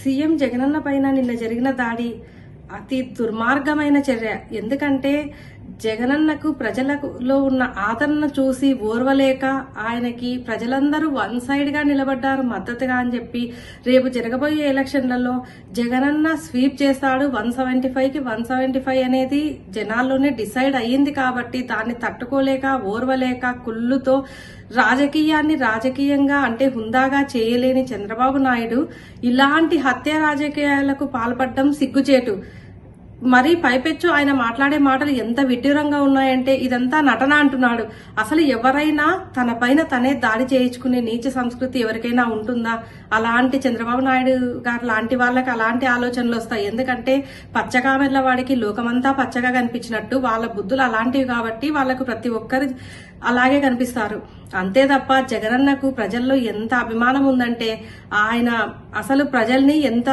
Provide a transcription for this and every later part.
CM Jagananna పైన నిన్న జరిగిన దాడి అతి దుర్మార్గమైన చర్య. ఎందుకంటే జగనన్నకు ప్రజలలో ఉన్న ఆదరణ చూసి ఓర్వలేక ఆయనకి ప్రజలందరూ వన్ సైడ్ గా నిలబడ్డారు మద్దతుగా అని చెప్పి రేపు జరగబోయే ఎలక్షన్లలో జగనన్న స్వీప్ చేస్తాడు 175 కి 175 అనేది జనాల్లోనే డిసైడ్ అయ్యింది కాబట్టి దాన్ని తట్టుకోలేక ఓర్వలేక కుళ్ళుతో రాజకీయాన్ని రాజకీయంగా అంటే హుందాగా చేయలేని చంద్రబాబు నాయుడు ఇలాంటి హత్య రాజకీయాలకు పాల్పడడం సిగ్గుచేటు. మరి పైపెచ్చు ఆయన మాట్లాడే మాటలు ఎంత విడ్డూరంగా ఉన్నాయంటే ఇదంతా నటన అంటున్నాడు. అసలు ఎవరైనా తన పైన తనే దాడి చేయించుకునే నీచ సంస్కృతి ఎవరికైనా ఉంటుందా? అలాంటి చంద్రబాబు నాయుడు గారు లాంటి వాళ్ళకి అలాంటి ఆలోచనలు వస్తాయి. ఎందుకంటే పచ్చకామెర్ల వాడికి లోకమంతా పచ్చగా కనిపించినట్టు వాళ్ళ బుద్ధులు అలాంటివి కాబట్టి వాళ్ళకు ప్రతి ఒక్కరు అలాగే కనిపిస్తారు. అంతే తప్ప జగనన్నకు ప్రజల్లో ఎంత అభిమానం ఉందంటే ఆయన అసలు ప్రజల్ని ఎంత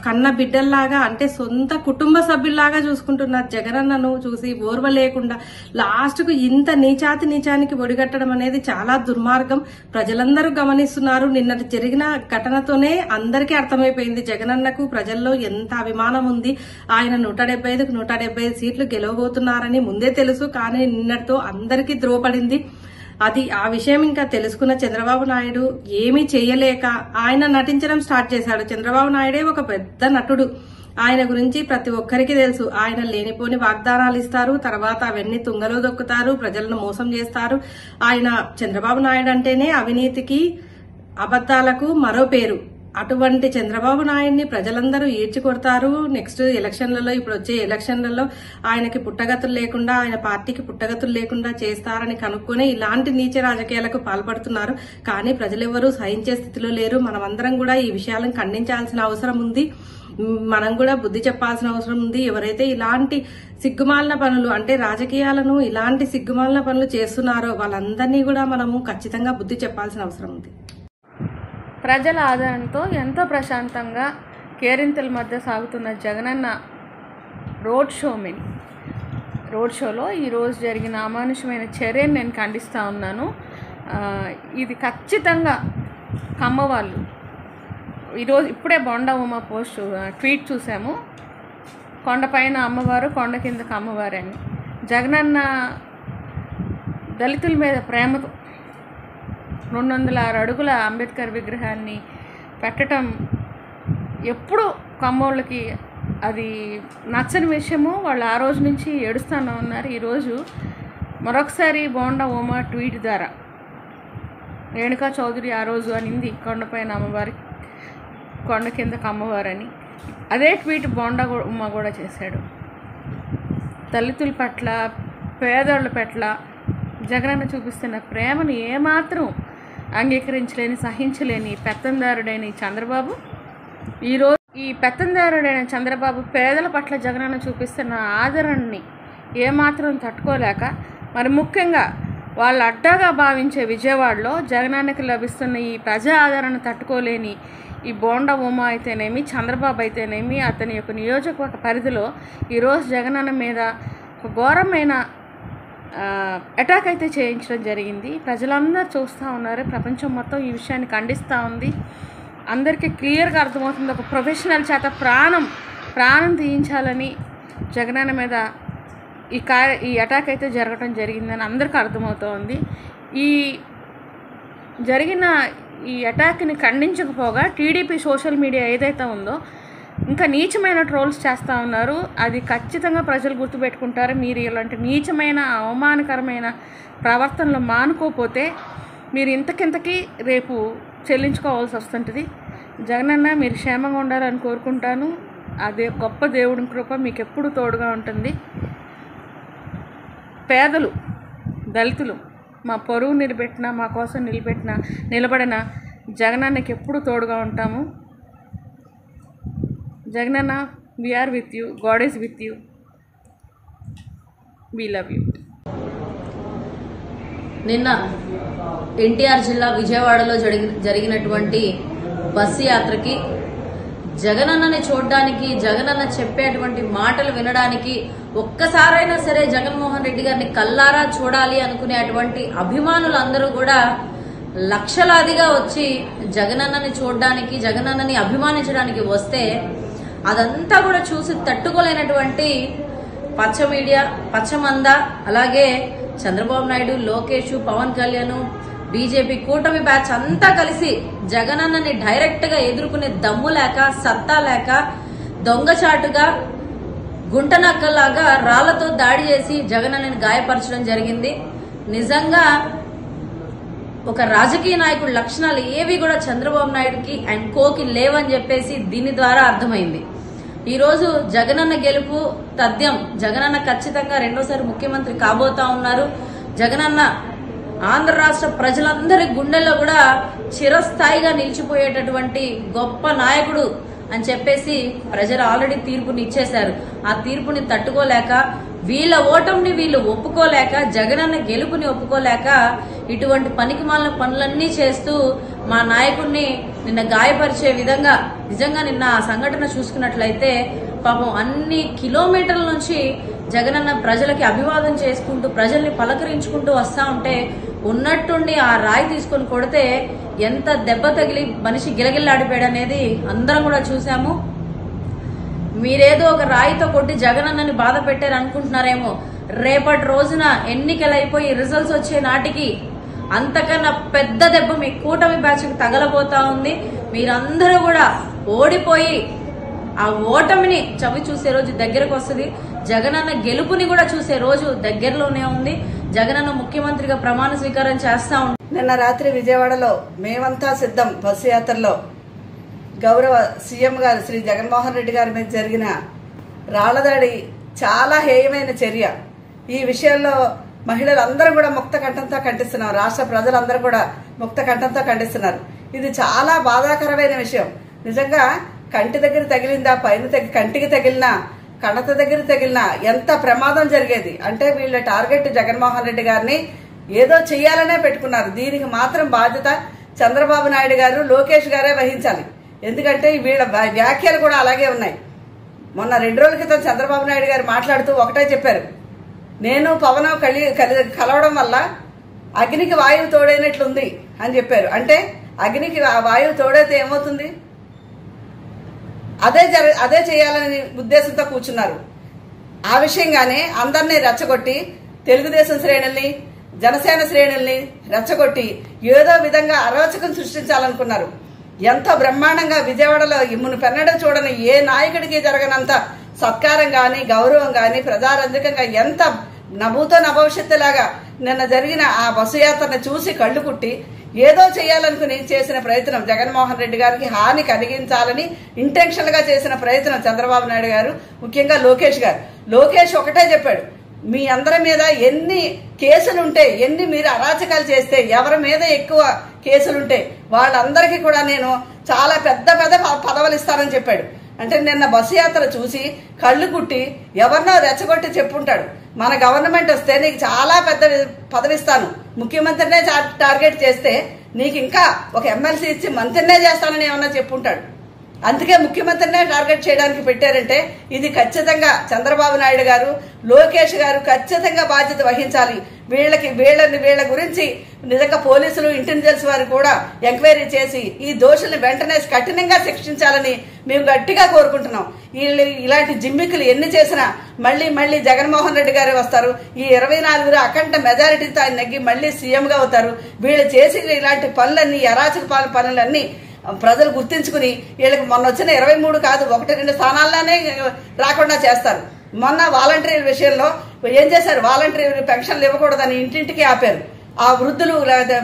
కన్న బిడ్డల్లాగా అంటే సొంత కుటుంబ సభ్యుల్లాగా చూసుకుంటున్నారు. జగనన్నను చూసి ఓర్వలేకుండా లాస్ట్ కు ఇంత నీచానికి ఒడిగట్టడం అనేది చాలా దుర్మార్గం. ప్రజలందరూ గమనిస్తున్నారు. నిన్న జరిగిన ఘటనతోనే అందరికీ అర్థమైపోయింది జగనన్నకు ప్రజల్లో ఎంత అభిమానం ఉంది. ఆయన 175కు 175 సీట్లు గెలవబోతున్నారని ముందే తెలుసు. కానీ నిన్నటితో అందరికీ ద్రోపడింది. అది ఆ విషయం ఇంకా తెలుసుకున్న చంద్రబాబు నాయుడు ఏమీ చేయలేక ఆయన నటించడం స్టార్ట్ చేశాడు. చంద్రబాబు నాయుడే ఒక పెద్ద నటుడు. ఆయన గురించి ప్రతి ఒక్కరికి తెలుసు. ఆయన లేనిపోని వాగ్దానాలు ఇస్తారు, తర్వాత అవన్నీ తుంగలో దొక్కుతారు, ప్రజలను మోసం చేస్తారు. ఆయన చంద్రబాబు నాయుడు అంటేనే అవినీతికి అబద్దాలకు మరో పేరు. అటువంటి చంద్రబాబు నాయుడిని ప్రజలందరూ ఈడ్చి కొడతారు. నెక్స్ట్ ఎలక్షన్లలో ఇప్పుడు వచ్చే ఎలక్షన్లలో ఆయనకి పుట్టగతులు లేకుండా ఆయన పార్టీకి పుట్టగతులు లేకుండా చేస్తారని కనుక్కొని ఇలాంటి నీచ రాజకీయాలకు పాల్పడుతున్నారు. కానీ ప్రజలెవరూ సహించే స్థితిలో లేరు. మనమందరం కూడా ఈ విషయాలను ఖండించాల్సిన అవసరం ఉంది. మనం కూడా బుద్ధి చెప్పాల్సిన అవసరం ఉంది. ఎవరైతే ఇలాంటి సిగ్గుమాలిన పనులు అంటే రాజకీయాలను ఇలాంటి సిగ్గుమాలిన పనులు చేస్తున్నారో వాళ్ళందరినీ కూడా మనము ఖచ్చితంగా బుద్ధి చెప్పాల్సిన అవసరం ఉంది. ప్రజల ఆదరణతో ఎంతో ప్రశాంతంగా కేరింతల మధ్య సాగుతున్న జగనన్న రోడ్ షోలో ఈరోజు జరిగిన అమానుషమైన చర్యను నేను ఖండిస్తూ ఉన్నాను. ఇది ఖచ్చితంగా కమ్మవాళ్ళు ఈరోజు ఇప్పుడే బొండా ఉమా పోస్ట్ ట్వీట్ చూసాము. కొండపైన అమ్మవారు, కొండ కిందకు అమ్మవారు అని. జగనన్న దళితుల మీద ప్రేమతో 206 అడుగుల అంబేద్కర్ విగ్రహాన్ని పెట్టడం ఎప్పుడు కమ్మోళ్ళకి అది నచ్చని విషయము. వాళ్ళు ఆ రోజు నుంచి ఏడుస్తూనే ఉన్నారు. ఈరోజు మరొకసారి బోండా ఉమా ట్వీట్ ద్వారా రేణుకా చౌదరి ఆ రోజు అనింది కొండపైన అమ్మవారి, కొండ కిందకు అమ్మవారని. అదే ట్వీట్ బోండా ఉమా కూడా చేశాడు. దళితుల పట్ల, పేదోళ్ళ పట్ల జగనన్న చూపిస్తున్న ప్రేమను ఏమాత్రం అంగీకరించలేని, సహించలేని పెత్తందారుడైన చంద్రబాబు ఈరోజు ఈ పెత్తందారుడైన చంద్రబాబు పేదల పట్ల జగనన్న చూపిస్తున్న ఆదరణని ఏమాత్రం తట్టుకోలేక, మరి ముఖ్యంగా వాళ్ళు అడ్డాగా భావించే విజయవాడలో జగనన్నకి లభిస్తున్న ఈ ప్రజా ఆదరణ తట్టుకోలేని ఈ బోండా ఉమా అయితేనేమి, చంద్రబాబు అయితేనేమి, అతని యొక్క నియోజకవర్గ పరిధిలో ఈరోజు జగనన్న మీద ఒక ఘోరమైన అటాక్ అయితే చేయించడం జరిగింది. ప్రజలందరూ చూస్తూ ఉన్నారు. ప్రపంచం మొత్తం ఈ విషయాన్ని ఖండిస్తూ ఉంది. అందరికీ క్లియర్గా అర్థమవుతుంది. ఒక ప్రొఫెషనల్ చేత ప్రాణం తీయించాలని జగనన్న మీద ఈ అటాక్ అయితే జరగడం జరిగిందని అందరికీ అర్థమవుతోంది. ఈ జరిగిన ఈ అటాక్ని ఖండించకపోగా టీడీపీ సోషల్ మీడియా ఏదైతే ఉందో ఇంకా నీచమైన ట్రోల్స్ చేస్తూ ఉన్నారు. అది ఖచ్చితంగా ప్రజలు గుర్తుపెట్టుకుంటారు. మీరు ఇలాంటి నీచమైన, అవమానకరమైన ప్రవర్తనలు మానుకోకపోతే మీరు ఇంతకింతకి రేపు చెల్లించుకోవాల్సి వస్తుంటుంది. జగనన్న మీరు క్షేమంగా ఉండాలని కోరుకుంటాను. అదే గొప్ప దేవుడి కృప మీకు ఎప్పుడు తోడుగా ఉంటుంది. పేదలు, దళితులు మా పరువు నిలబెట్టిన, మా కోసం నిలబడిన జగనన్నకి ఎప్పుడు తోడుగా ఉంటాము. Jagananna, we are with you. God is with you. We love you. నిన్న ఎన్టీఆర్ జిల్లా విజయవాడలో జరిగినటువంటి బస్సు యాత్రకి జగనన్నని చూడడానికి, జగనన్న చెప్పేటువంటి మాటలు వినడానికి ఒక్కసారైనా సరే జగన్మోహన్ రెడ్డి గారిని కల్లారా చూడాలి అనుకునేటువంటి అభిమానులందరూ కూడా లక్షలాదిగా వచ్చి జగనన్నని చూడడానికి, జగనన్నని అభిమానించడానికి వస్తే అదంతా కూడా చూసి తట్టుకోలేనటువంటి పచ్చ మీడియా, పచ్చమంద, అలాగే చంద్రబాబు నాయుడు, లోకేష్, పవన్ కళ్యాణ్, బీజేపీ కూటమి బ్యాచ్ అంతా కలిసి జగనన్నని డైరెక్ట్ గా ఎదుర్కొనే దమ్ము లేక, సత్తా లేక, దొంగచాటుగా గుంటనక్కలాగా రాళ్లతో దాడి చేసి జగనన్నని గాయపరచడం జరిగింది. నిజంగా ఒక రాజకీయ నాయకుడి లక్షణాలు ఏవి కూడా చంద్రబాబు నాయుడుకి అండ్ కోకి లేవని చెప్పేసి దీని ద్వారా అర్థమైంది. ఈ రోజు జగనన్న గెలుపు తథ్యం. జగనన్న ఖచ్చితంగా రెండోసారి ముఖ్యమంత్రి కాబోతా ఉన్నారు. జగనన్న ఆంధ్ర రాష్ట్ర ప్రజలందరి గుండెల్లో కూడా చిరస్థాయిగా నిలిచిపోయేటటువంటి గొప్ప నాయకుడు అని చెప్పేసి ప్రజలు ఆల్రెడీ తీర్పుని ఇచ్చేశారు. ఆ తీర్పుని తట్టుకోలేక, వీళ్ళ ఓటమిని వీళ్ళు ఒప్పుకోలేక, జగనన్న గెలుపుని ఒప్పుకోలేక ఇటువంటి పనికిమాలిన పనులన్నీ చేస్తూ మా నాయకుడిని నిన్న గాయపరిచే విధంగా, నిజంగా నిన్న ఆ సంఘటన చూసుకున్నట్లయితే పాపం అన్ని కిలోమీటర్ల నుంచి జగనన్న ప్రజలకి అభివాదం చేసుకుంటూ, ప్రజల్ని పలకరించుకుంటూ వస్తా ఉంటే ఉన్నట్టుండి ఆ రాయి తీసుకొని కొడితే ఎంత దెబ్బ తగిలి మనిషి గిలగిల్లాడిపోయాడు అనేది అందరం కూడా చూసాము. మీరేదో ఒక రాయితో కొట్టి జగనన్నని బాధ పెట్టారు అనుకుంటున్నారేమో. రేపటి రోజున ఎన్నికలు అయిపోయి రిజల్ట్స్ వచ్చే నాటికి అంతకన్నా పెద్ద దెబ్బ మీ కూటమి బ్యాచ్కి తగలబోతా ఉంది. మీరందరూ కూడా ఓడిపోయి ఆ ఓటమిని చవి చూసే రోజు దగ్గరకు వస్తుంది. జగనన్న గెలుపుని కూడా చూసే రోజు దగ్గరలోనే ఉంది. జగనన్న ముఖ్యమంత్రిగా ప్రమాణ స్వీకారం చేస్తా ఉంది. నిన్న రాత్రి విజయవాడలో మేమంతా సిద్ధం బస్సు యాత్రలో గౌరవ సీఎం గారు శ్రీ జగన్మోహన్ రెడ్డి గారి మీద జరిగిన రాళ్లదాడి చాలా హేయమైన చర్య. ఈ విషయంలో మహిళలందరూ కూడా ముక్త కంఠంతో ఖండిస్తున్నారు. రాష్ట్ర ప్రజలందరూ కూడా ముక్త కంఠంతో ఖండిస్తున్నారు. ఇది చాలా బాధాకరమైన విషయం. నిజంగా కంటి దగ్గర తగిలిందా, పైన కంటికి తగిలినా, కణత దగ్గర తగిలినా ఎంత ప్రమాదం జరిగేది. అంటే వీళ్ళ టార్గెట్ జగన్మోహన్ రెడ్డి గారిని ఏదో చెయ్యాలనే పెట్టుకున్నారు. దీనికి మాత్రం బాధ్యత చంద్రబాబు నాయుడు గారు, లోకేష్ గారే వహించాలి. ఎందుకంటే వీళ్ళ వ్యాఖ్యలు కూడా అలాగే ఉన్నాయి. మొన్న 2 రోజుల క్రితం చంద్రబాబు నాయుడు గారు మాట్లాడుతూ ఒకటే చెప్పారు, నేను పవన్ కలవడం వల్ల అగ్నికి వాయువు తోడైనట్లుంది అని చెప్పారు. అంటే అగ్నికి వాయువు తోడైతే ఏమవుతుంది? అదే చేయాలని ఉద్దేశంతో కూర్చున్నారు. ఆ విషయంగానే అందరినీ రెచ్చగొట్టి, తెలుగుదేశం శ్రేణుల్ని, జనసేన శ్రేణుల్ని రెచ్చగొట్టి ఏదో విధంగా అరాచకం సృష్టించాలనుకున్నారు. ఎంతో బ్రహ్మాండంగా విజయవాడలో మునుపెన్నడూ చూడని, ఏ నాయకుడికి జరగనంత సత్కారం గాని, గౌరవం గాని, ప్రజారంజకంగా ఎంత నభూతో నభవిష్యత్తులాగా నిన్న జరిగిన ఆ బస్సు యాత్రను చూసి కళ్ళు కుట్టి ఏదో చేయాలనుకుని చేసిన ప్రయత్నం, జగన్మోహన్ రెడ్డి గారికి హాని కలిగించాలని ఇంటెన్షన్ గా చేసిన ప్రయత్నం చంద్రబాబు నాయుడు గారు, ముఖ్యంగా లోకేష్ గారు. లోకేష్ ఒకటే చెప్పాడు, మీ అందరి మీద ఎన్ని కేసులుంటే, ఎన్ని మీరు అరాచకాలు చేస్తే, ఎవరి మీద ఎక్కువ కేసులుంటే వాళ్ళందరికీ కూడా నేను చాలా పెద్ద పెద్ద పదవులు ఇస్తానని చెప్పాడు. అంటే నిన్న బస్సు యాత్ర చూసి కళ్ళు కుట్టి ఎవరినో రెచ్చగొట్టి చెప్పుంటాడు, మన గవర్నమెంట్ వస్తే నీకు చాలా పెద్ద పదవిస్తాను, ముఖ్యమంత్రినే టార్గెట్ చేస్తే నీకు ఇంకా ఒక ఎమ్మెల్సీ ఇచ్చి మంత్రినే చేస్తానని ఏమన్నా చెప్పుంటాడు. అందుకే ముఖ్యమంత్రినే టార్గెట్ చేయడానికి పెట్టారంటే ఇది ఖచ్చితంగా చంద్రబాబు నాయుడు గారు, లోకేష్ గారు ఖచ్చితంగా బాధ్యత వహించాలి. వీళ్ళ గురించి నిజంగా పోలీసులు, ఇంటెలిజెన్స్ వారు కూడా ఎంక్వైరీ చేసి ఈ దోషుల్ని వెంటనే కఠినంగా శిక్షించాలని మేము గట్టిగా కోరుకుంటున్నాం. ఇలాంటి జిమ్మికులు ఎన్ని చేసినా మళ్ళీ జగన్మోహన్ రెడ్డి గారే వస్తారు. ఈ 24 అఖండ మెజారిటీతో ఆయన నెగ్గి మళ్ళీ సీఎంగా అవుతారు. వీళ్ళు చేసి ఇలాంటి పనులన్నీ, అరాచక పనులన్నీ ప్రజలు గుర్తించుకుని వీళ్ళకి మొన్న వచ్చిన 23 కాదు 1-2 స్థానాల్లోనే రాకుండా చేస్తారు. మొన్న వాలంటీర్ విషయంలో ఏం చేశారు? వాలంటీర్ పెన్షన్లు ఇవ్వకూడదని ఇంటింటికి ఆపారు. ఆ వృద్ధులు,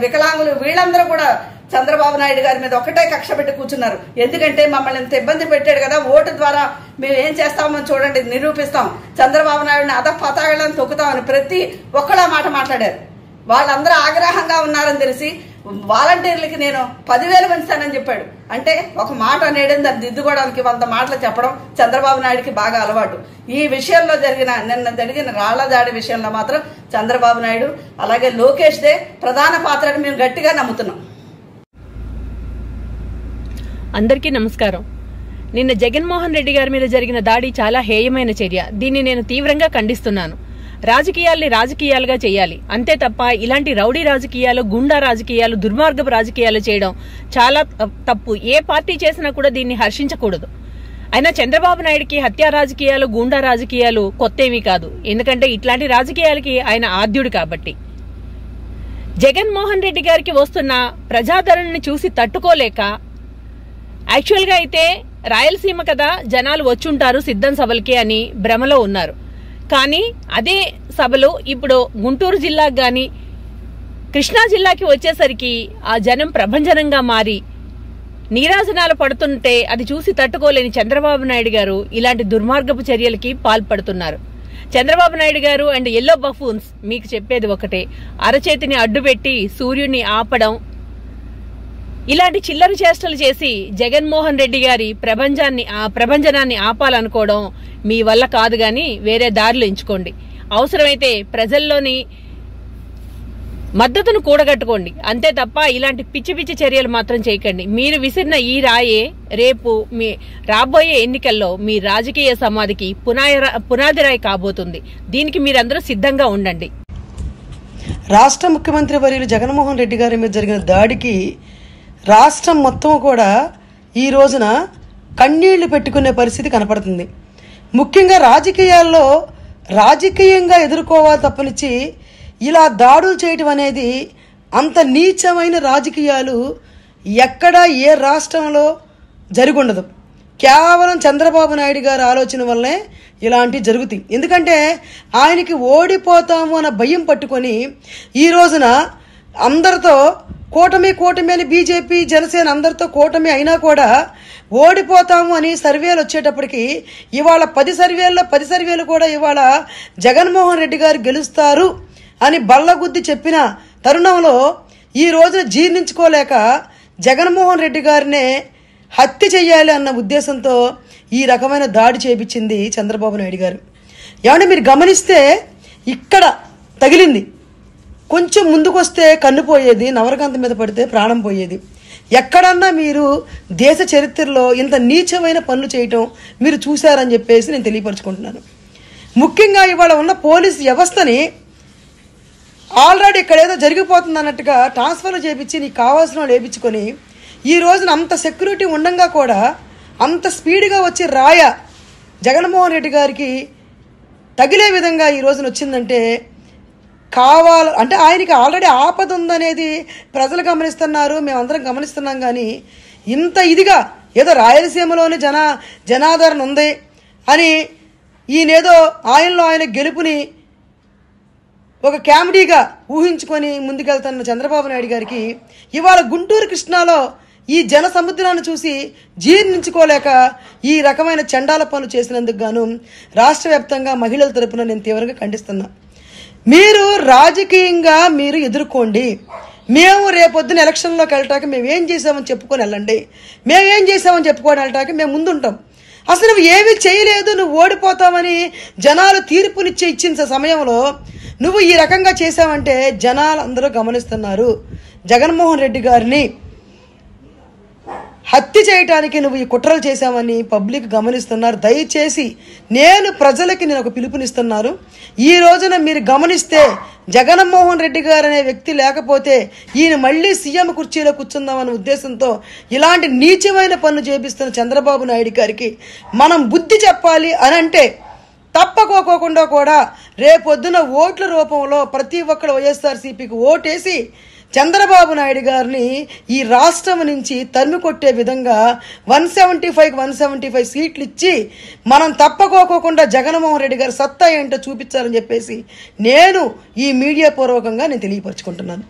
వికలాంగులు వీళ్ళందరూ కూడా చంద్రబాబు నాయుడు గారి మీద ఒకటే కక్ష పెట్టి కూర్చున్నారు. ఎందుకంటే మమ్మల్ని ఇంత ఇబ్బంది పెట్టాడు కదా, ఓటు ద్వారా మేము ఏం చేస్తామో చూడండి, నిరూపిస్తాం, చంద్రబాబు నాయుడిని పతాళాలను తొక్కుతామని ప్రతి ఒక్కళ్ళ మాట మాట్లాడారు. వాళ్ళందరూ ఆగ్రహంగా ఉన్నారని తెలిసి వాలంటీర్లకి నేను 10,000 పెంచుతానని చెప్పాడు. అంటే ఒక మాట అనేది దాన్ని దిద్దుకోవడానికి 100 మాటలు చెప్పడం చంద్రబాబు నాయుడికి బాగా అలవాటు. ఈ విషయంలో నిన్న జరిగిన రాళ్ల దాడి విషయంలో మాత్రం చంద్రబాబు నాయుడు అలాగే లోకేష్ దే ప్రధాన పాత్రని మేము గట్టిగా నమ్ముతున్నాం. అందరికీ నమస్కారం. నిన్న జగన్మోహన్ రెడ్డి గారి మీద జరిగిన దాడి చాలా హేయమైన చర్య. దీన్ని నేను తీవ్రంగా ఖండిస్తున్నాను. రాజకీయాల్ని రాజకీయాలుగా చేయాలి, అంతే తప్ప ఇలాంటి రౌడీ రాజకీయాలు, గుండా రాజకీయాలు, దుర్మార్గపు రాజకీయాలు చేయడం చాలా తప్పు. ఏ పార్టీ చేసినా కూడా దీన్ని హర్షించకూడదు. అయినా చంద్రబాబు నాయుడికి హత్యా రాజకీయాలు, గూండా రాజకీయాలు కొత్తేమీ కాదు. ఎందుకంటే ఇట్లాంటి రాజకీయాలకి ఆయన ఆద్యుడు కాబట్టి. జగన్మోహన్ రెడ్డి గారికి వస్తున్న ప్రజాదరణని చూసి తట్టుకోలేక, యాక్చువల్గా అయితే రాయలసీమ కదా జనాలు వచ్చుంటారు సిద్ధం సభలకి అని భ్రమలో ఉన్నారు. కానీ అదే సభలు ఇప్పుడు గుంటూరు జిల్లాకు గాని కృష్ణా జిల్లాకి వచ్చేసరికి ఆ జనం ప్రభంజనంగా మారి నీరాజనాలు పడుతుంటే అది చూసి తట్టుకోలేని చంద్రబాబు నాయుడు గారు ఇలాంటి దుర్మార్గపు చర్యలకి పాల్పడుతున్నారు. చంద్రబాబు నాయుడు గారు అండ్ ఎల్లో బఫూన్స్ మీకు చెప్పేది ఒకటే, అరచేతిని అడ్డుపెట్టి సూర్యుడిని ఆపడం, ఇలాంటి చిల్లర చేష్టలు చేసి జగన్మోహన్ రెడ్డి గారి ప్రభంజనాన్ని ఆపాలనుకోవడం మీ వల్ల కాదు గాని వేరే దారులు ఎంచుకోండి. అవసరమైతే ప్రజల్లోని మద్దతును కూడగట్టుకోండి, అంతే తప్ప ఇలాంటి పిచ్చి పిచ్చి చర్యలు మాత్రం చేయకండి. మీరు విసిరిన ఈ రాయే రేపు మీ రాబోయే ఎన్నికల్లో మీ రాజకీయ సమాధికి పునాది రాయి కాబోతుంది. దీనికి మీరందరూ సిద్ధంగా ఉండండి. రాష్ట్ర ముఖ్యమంత్రి వర్యులు జగన్మోహన్ రెడ్డి గారి మీద జరిగిన దాడికి రాష్ట్రం మొత్తం కూడా ఈ రోజున కన్నీళ్లు పెట్టుకునే పరిస్థితి కనపడుతుంది. ముఖ్యంగా రాజకీయాల్లో రాజకీయంగా ఎదుర్కోవాలి తప్పనిచ్చి ఇలా దాడులు చేయటం అనేది అంత నీచమైన రాజకీయాలు ఎక్కడా ఏ రాష్ట్రంలో జరుగుండదు. కేవలం చంద్రబాబు నాయుడు గారి ఆలోచన వల్లనే ఇలాంటివి జరుగుతాయి. ఎందుకంటే ఆయనకి ఓడిపోతాము అన్న భయం పట్టుకొని ఈ రోజున అందరితో కూటమి అని బీజేపీ జనసేన అందరితో కూటమి అయినా కూడా ఓడిపోతాము అని సర్వేలు వచ్చేటప్పటికి ఇవాళ 10 సర్వేలు కూడా ఇవాళ జగన్మోహన్ రెడ్డి గారు గెలుస్తారు అని బల్లగుద్ది చెప్పిన తరుణంలో ఈ రోజున జీర్ణించుకోలేక జగన్మోహన్ రెడ్డి గారినే హత్య చెయ్యాలి అన్న ఉద్దేశంతో ఈ రకమైన దాడి చేపించింది చంద్రబాబు నాయుడు గారు. ఏమంటే మీరు గమనిస్తే ఇక్కడ తగిలింది, కొంచెం ముందుకొస్తే కన్ను పోయేది, నవరకాంత మీద పడితే ప్రాణం పోయేది. ఎక్కడన్నా మీరు దేశ చరిత్రలో ఇంత నీచమైన పనులు చేయటం మీరు చూశారని చెప్పేసి నేను తెలియపరచుకుంటున్నాను. ముఖ్యంగా ఇవాళ ఉన్న పోలీస్ వ్యవస్థని ఆల్రెడీ ఇక్కడ ఏదో జరిగిపోతుంది అన్నట్టుగా ట్రాన్స్ఫర్లు చేయించి నీకు కావాల్సిన వాళ్ళు వేయించుకొని ఈ రోజున అంత సెక్యూరిటీ ఉండంగా కూడా అంత స్పీడ్గా వచ్చి రాయ జగన్మోహన్ రెడ్డి గారికి తగిలే విధంగా ఈ రోజున వచ్చిందంటే అంటే ఆయనకి ఆల్రెడీ ఆపద ఉందనేది ప్రజలు గమనిస్తున్నారు, మేమందరం గమనిస్తున్నాం. కానీ ఇంత ఇదిగా ఏదో రాయలసీమలోని జనాదరణ ఉంది అని ఈయనేదో ఆయన గెలుపుని ఒక కామెడీగా ఊహించుకొని ముందుకెళ్తున్న చంద్రబాబు నాయుడు గారికి ఇవాళ గుంటూరు కృష్ణాలో ఈ జన సముద్రాన్ని చూసి జీర్ణించుకోలేక ఈ రకమైన చండాల పనులు చేసినందుకు గాను రాష్ట్ర వ్యాప్తంగా మహిళల తరపున నేను తీవ్రంగా ఖండిస్తున్నా. మీరు రాజకీయంగా మీరు ఎదుర్కోండి. మేము రేపొద్దున ఎలక్షన్లోకి వెళ్ళటానికి మేమేం చేసామని చెప్పుకొని వెళ్ళండి, మేమేం చేసామని చెప్పుకొని వెళ్ళటానికి మేము ముందుంటాం. అసలు నువ్వు ఏమీ చేయలేదు, నువ్వు ఓడిపోతామని జనాలు తీర్పునిచ్చే ఇచ్చిన సమయంలో నువ్వు ఈ రకంగా చేసావంటే జనాలు అందరూ గమనిస్తున్నారు. జగన్మోహన్ రెడ్డి గారిని హత్య చేయటానికి నువ్వు ఈ కుట్రలు చేశావని పబ్లిక్ గమనిస్తున్నారు. దయచేసి నేను ఒక పిలుపునిస్తున్నాను. ఈ రోజున మీరు గమనిస్తే జగన్మోహన్ రెడ్డి గారు అనే వ్యక్తి లేకపోతే ఈయన మళ్ళీ సీఎం కుర్చీలో కూర్చుందామనే ఉద్దేశంతో ఇలాంటి నీచమైన పనులు చేపిస్తున్న చంద్రబాబు నాయుడు గారికి మనం బుద్ధి చెప్పాలి అని అంటే తప్పకోకుండా కూడా రేపొద్దున ఓట్ల రూపంలో ప్రతి ఒక్కరు వైఎస్ఆర్సీపీకి ఓటేసి చంద్రబాబు నాయుడు గారిని ఈ రాష్ట్రం నుంచి తరిమి కొట్టే విధంగా 175 సీట్లు ఇచ్చి మనం తప్పకోకుండా జగన్మోహన్ రెడ్డి గారి సత్తా ఏంటో చూపించాలని చెప్పేసి నేను ఈ మీడియా పూర్వకంగా నేను తెలియపరచుకుంటున్నాను.